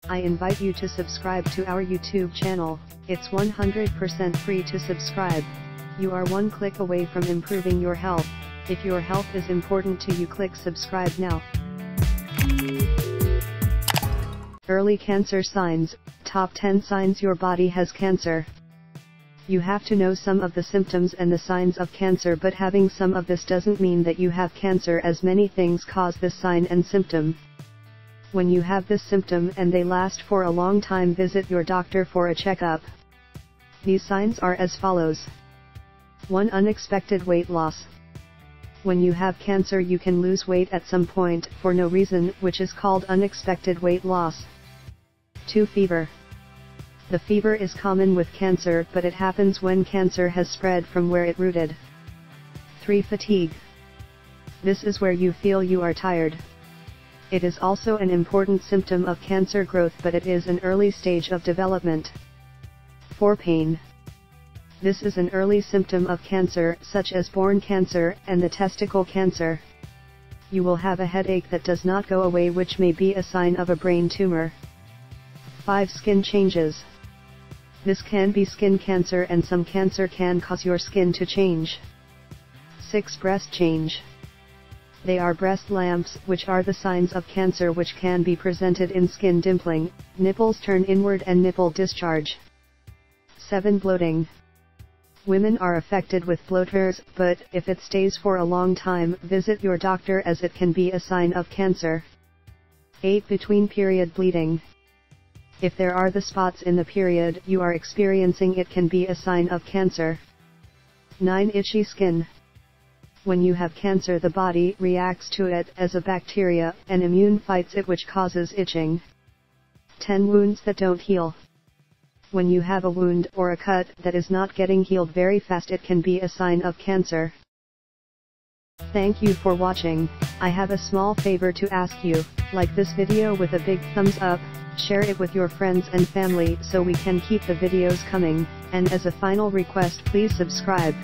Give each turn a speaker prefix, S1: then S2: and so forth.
S1: I invite you to subscribe to our YouTube channel. It's 100% free to subscribe. You are one click away from improving your health. If your health is important to you, click subscribe now. Early cancer signs. Top 10 signs your body has cancer. You have to know some of the symptoms and the signs of cancer, but having some of this doesn't mean that you have cancer, as many things cause this sign and symptom. When you have this symptom and they last for a long time, visit your doctor for a checkup. These signs are as follows. 1. Unexpected weight loss. When you have cancer, you can lose weight at some point for no reason, which is called unexpected weight loss. 2. Fever. The fever is common with cancer, but it happens when cancer has spread from where it rooted. 3. Fatigue. This is where you feel you are tired. It is also an important symptom of cancer growth, but it is an early stage of development. 4. Pain. This is an early symptom of cancer, such as bone cancer and the testicle cancer. You will have a headache that does not go away, which may be a sign of a brain tumor. 5. Skin changes. This can be skin cancer, and some cancer can cause your skin to change. 6. Breast change. They are breast lumps, which are the signs of cancer, which can be presented in skin dimpling, nipples turn inward and nipple discharge. 7. Bloating. Women are affected with bloaters, but if it stays for a long time, visit your doctor, as it can be a sign of cancer. 8. Between period bleeding. If there are the spots in the period you are experiencing, it can be a sign of cancer. 9. Itchy skin. When you have cancer, the body reacts to it as a bacteria, and immune fights it, which causes itching. 10. Wounds that don't heal. When you have a wound or a cut that is not getting healed very fast, it can be a sign of cancer. Thank you for watching. I have a small favor to ask you. Like this video with a big thumbs up, share it with your friends and family so we can keep the videos coming, and as a final request, please subscribe.